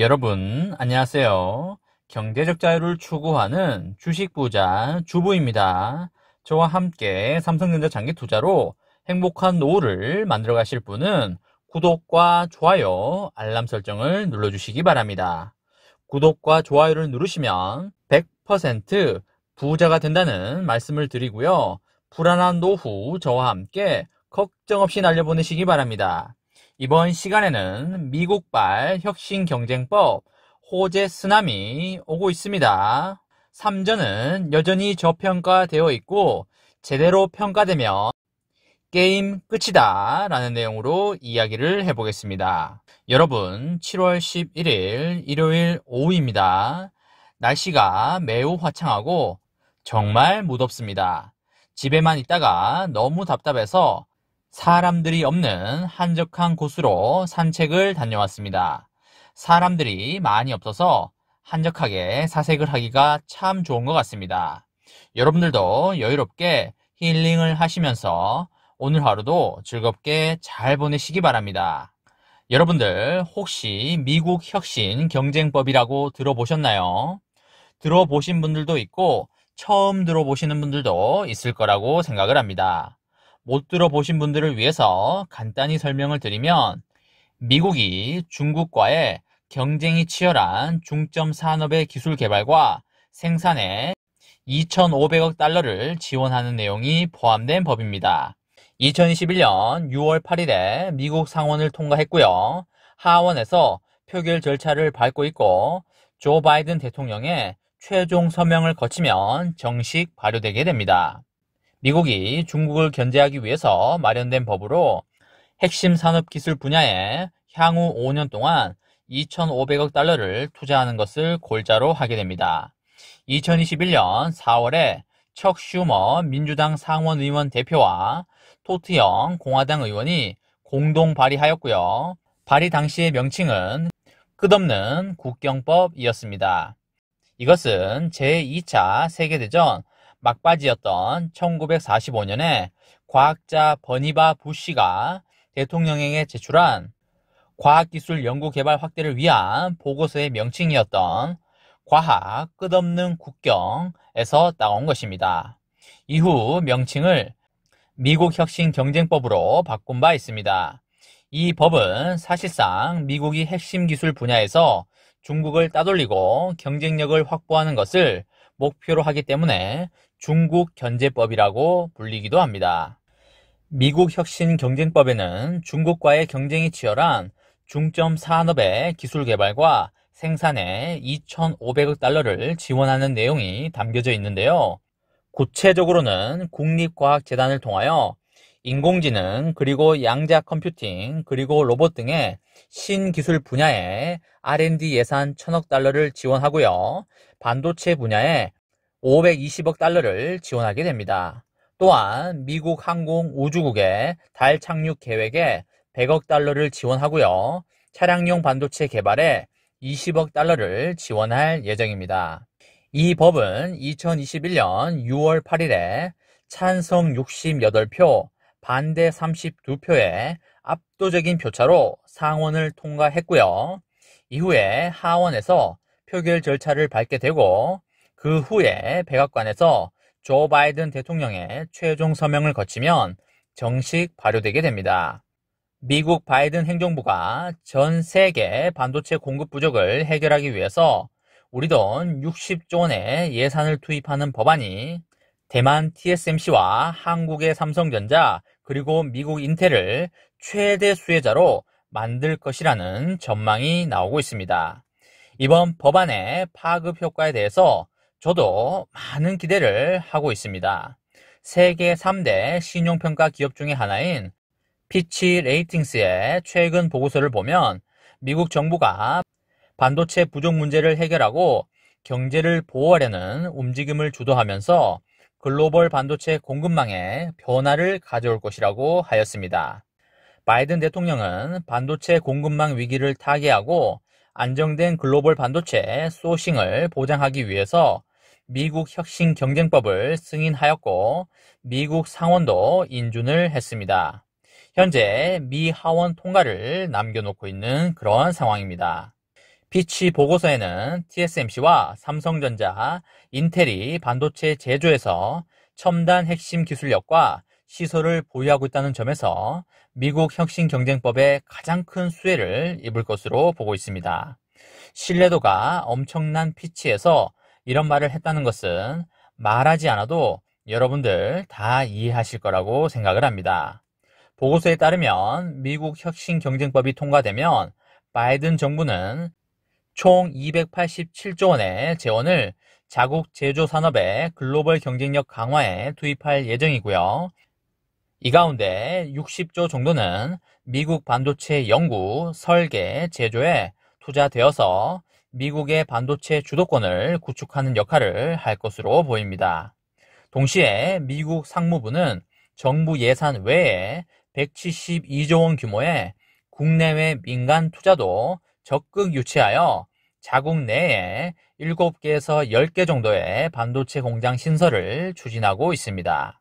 여러분, 안녕하세요. 경제적 자유를 추구하는 주식부자 주부입니다. 저와 함께 삼성전자 장기 투자로 행복한 노후를 만들어 가실 분은 구독과 좋아요, 알람 설정을 눌러주시기 바랍니다. 구독과 좋아요를 누르시면 100% 부자가 된다는 말씀을 드리고요. 불안한 노후 저와 함께 걱정 없이 날려보내시기 바랍니다. 이번 시간에는 미국발 혁신경쟁법 호재 쓰나미 오고 있습니다. 삼전은 여전히 저평가되어 있고 제대로 평가되면 게임 끝이다 라는 내용으로 이야기를 해보겠습니다. 여러분, 7월 11일 일요일 오후입니다. 날씨가 매우 화창하고 정말 무덥습니다. 집에만 있다가 너무 답답해서 사람들이 없는 한적한 곳으로 산책을 다녀왔습니다. 사람들이 많이 없어서 한적하게 사색을 하기가 참 좋은 것 같습니다. 여러분들도 여유롭게 힐링을 하시면서 오늘 하루도 즐겁게 잘 보내시기 바랍니다. 여러분들 혹시 미국 혁신 경쟁법이라고 들어보셨나요? 들어보신 분들도 있고 처음 들어보시는 분들도 있을 거라고 생각을 합니다. 못 들어보신 분들을 위해서 간단히 설명을 드리면 미국이 중국과의 경쟁이 치열한 중점 산업의 기술 개발과 생산에 2,500억 달러를 지원하는 내용이 포함된 법입니다. 2021년 6월 8일에 미국 상원을 통과했고요. 하원에서 표결 절차를 밟고 있고 조 바이든 대통령의 최종 서명을 거치면 정식 발효되게 됩니다. 미국이 중국을 견제하기 위해서 마련된 법으로 핵심 산업 기술 분야에 향후 5년 동안 2,500억 달러를 투자하는 것을 골자로 하게 됩니다. 2021년 4월에 척 슈머 민주당 상원의원 대표와 토트영 공화당 의원이 공동 발의하였고요. 발의 당시의 명칭은 끝없는 국경법이었습니다. 이것은 제2차 세계대전 막바지였던 1945년에 과학자 버니바 부시가 대통령에게 제출한 과학기술 연구개발 확대를 위한 보고서의 명칭이었던 과학 끝없는 국경에서 따온 것입니다. 이후 명칭을 미국 혁신 경쟁법으로 바꾼 바 있습니다. 이 법은 사실상 미국이 핵심 기술 분야에서 중국을 따돌리고 경쟁력을 확보하는 것을 목표로 하기 때문에 중국 견제법이라고 불리기도 합니다. 미국 혁신 경쟁법에는 중국과의 경쟁이 치열한 중점 산업의 기술 개발과 생산에 2,500억 달러를 지원하는 내용이 담겨져 있는데요. 구체적으로는 국립과학재단을 통하여 인공지능 그리고 양자 컴퓨팅 그리고 로봇 등의 신기술 분야에 R&D 예산 1,000억 달러를 지원하고요. 반도체 분야에 520억 달러를 지원하게 됩니다. 또한 미국 항공우주국의 달 착륙 계획에 100억 달러를 지원하고요. 차량용 반도체 개발에 20억 달러를 지원할 예정입니다. 이 법은 2021년 6월 8일에 찬성 68표, 반대 32표의 압도적인 표차로 상원을 통과했고요. 이후에 하원에서 표결 절차를 밟게 되고 그 후에 백악관에서 조 바이든 대통령의 최종 서명을 거치면 정식 발효되게 됩니다. 미국 바이든 행정부가 전 세계 반도체 공급 부족을 해결하기 위해서 우리 돈 60조 원의 예산을 투입하는 법안이 대만 TSMC와 한국의 삼성전자 그리고 미국 인텔을 최대 수혜자로 만들 것이라는 전망이 나오고 있습니다. 이번 법안의 파급 효과에 대해서 저도 많은 기대를 하고 있습니다. 세계 3대 신용평가 기업 중에 하나인 피치 레이팅스의 최근 보고서를 보면 미국 정부가 반도체 부족 문제를 해결하고 경제를 보호하려는 움직임을 주도하면서 글로벌 반도체 공급망에 변화를 가져올 것이라고 하였습니다. 바이든 대통령은 반도체 공급망 위기를 타개하고 안정된 글로벌 반도체 소싱을 보장하기 위해서 미국 혁신 경쟁법을 승인하였고 미국 상원도 인준을 했습니다. 현재 미 하원 통과를 남겨놓고 있는 그런 상황입니다. 피치 보고서에는 TSMC와 삼성전자, 인텔이 반도체 제조에서 첨단 핵심 기술력과 시설을 보유하고 있다는 점에서 미국 혁신경쟁법에 가장 큰 수혜를 입을 것으로 보고 있습니다. 신뢰도가 엄청난 피치에서 이런 말을 했다는 것은 말하지 않아도 여러분들 다 이해하실 거라고 생각을 합니다. 보고서에 따르면 미국 혁신경쟁법이 통과되면 바이든 정부는 총 287조 원의 재원을 자국 제조 산업의 글로벌 경쟁력 강화에 투입할 예정이고요. 이 가운데 60조 정도는 미국 반도체 연구, 설계, 제조에 투자되어서 미국의 반도체 주도권을 구축하는 역할을 할 것으로 보입니다. 동시에 미국 상무부는 정부 예산 외에 172조 원 규모의 국내외 민간 투자도 적극 유치하여 자국 내에 7개에서 10개 정도의 반도체 공장 신설을 추진하고 있습니다.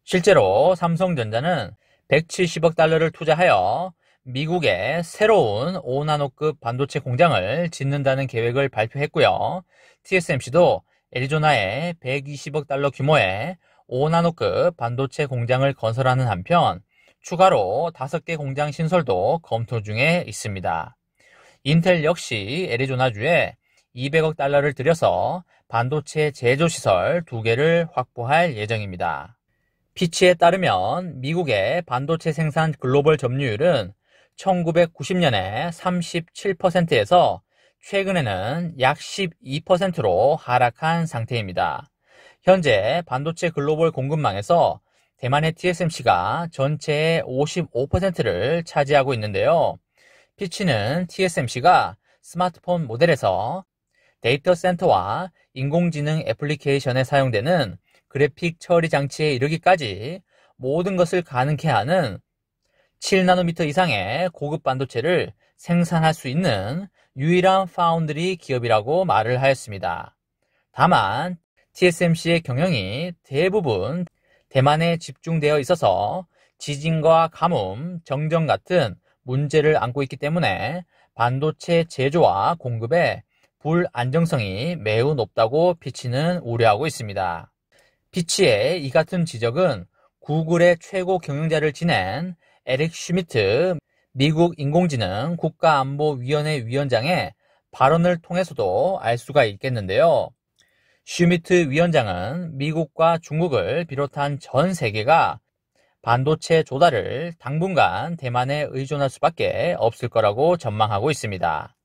실제로 삼성전자는 170억 달러를 투자하여 미국에 새로운 5나노급 반도체 공장을 짓는다는 계획을 발표했고요. TSMC도 애리조나에 120억 달러 규모의 5나노급 반도체 공장을 건설하는 한편 추가로 5개 공장 신설도 검토 중에 있습니다. 인텔 역시 애리조나주에 200억 달러를 들여서 반도체 제조시설 2개를 확보할 예정입니다. 피치에 따르면 미국의 반도체 생산 글로벌 점유율은 1990년에 37%에서 최근에는 약 12%로 하락한 상태입니다. 현재 반도체 글로벌 공급망에서 대만의 TSMC가 전체의 55%를 차지하고 있는데요. 피치는 TSMC가 스마트폰 모델에서 데이터 센터와 인공지능 애플리케이션에 사용되는 그래픽 처리 장치에 이르기까지 모든 것을 가능케 하는 7나노미터 이상의 고급 반도체를 생산할 수 있는 유일한 파운드리 기업이라고 말을 하였습니다. 다만 TSMC의 경영이 대부분 대만에 집중되어 있어서 지진과 가뭄, 정전 같은 문제를 안고 있기 때문에 반도체 제조와 공급의 불안정성이 매우 높다고 피치는 우려하고 있습니다. 피치의 이 같은 지적은 구글의 최고 경영자를 지낸 에릭 슈미트 미국 인공지능 국가안보위원회 위원장의 발언을 통해서도 알 수가 있겠는데요. 슈미트 위원장은 미국과 중국을 비롯한 전 세계가 반도체 조달을 당분간 대만에 의존할 수밖에 없을 거라고 전망하고 있습니다.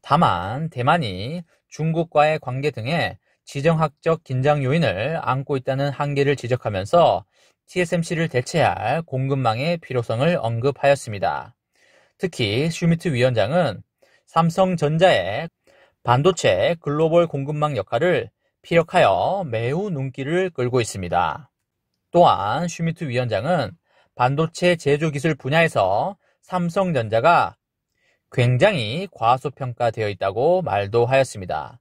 다만 대만이 중국과의 관계 등에 지정학적 긴장 요인을 안고 있다는 한계를 지적하면서 TSMC를 대체할 공급망의 필요성을 언급하였습니다. 특히 슈미트 위원장은 삼성전자의 반도체 글로벌 공급망 역할을 피력하여 매우 눈길을 끌고 있습니다. 또한 슈미트 위원장은 반도체 제조 기술 분야에서 삼성전자가 굉장히 과소평가되어 있다고 말도 하였습니다.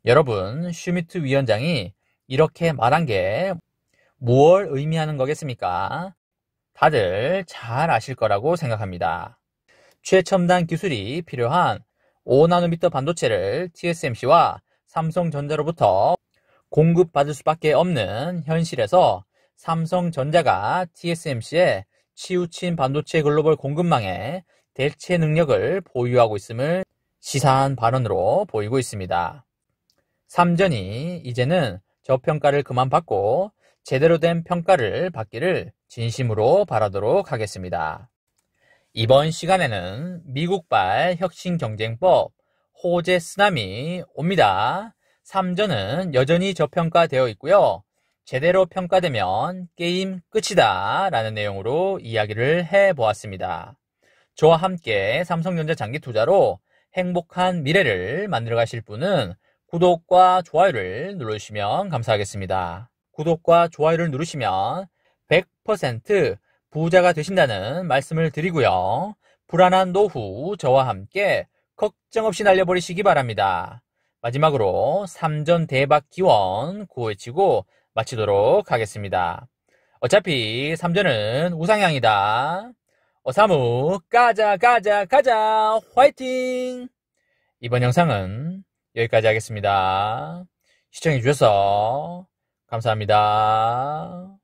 여러분, 슈미트 위원장이 이렇게 말한 게 무엇을 의미하는 거겠습니까? 다들 잘 아실 거라고 생각합니다. 최첨단 기술이 필요한 5나노미터 반도체를 TSMC와 삼성전자로부터 공급받을 수밖에 없는 현실에서 삼성전자가 TSMC의 치우친 반도체 글로벌 공급망에 대체 능력을 보유하고 있음을 시사한 발언으로 보이고 있습니다. 삼전이 이제는 저평가를 그만 받고 제대로 된 평가를 받기를 진심으로 바라도록 하겠습니다. 이번 시간에는 미국발 혁신경쟁법 호재 쓰나미 옵니다. 3전은 여전히 저평가되어 있고요. 제대로 평가되면 게임 끝이다 라는 내용으로 이야기를 해보았습니다. 저와 함께 삼성전자 장기 투자로 행복한 미래를 만들어 가실 분은 구독과 좋아요를 누르시면 감사하겠습니다. 구독과 좋아요를 누르시면 100% 부자가 되신다는 말씀을 드리고요. 불안한 노후 저와 함께 걱정 없이 날려버리시기 바랍니다. 마지막으로 3전 대박 기원 구호외치고 마치도록 하겠습니다. 어차피 3전은 우상향이다. 어사무 가자 가자 가자 화이팅! 이번 영상은 여기까지 하겠습니다. 시청해주셔서 감사합니다.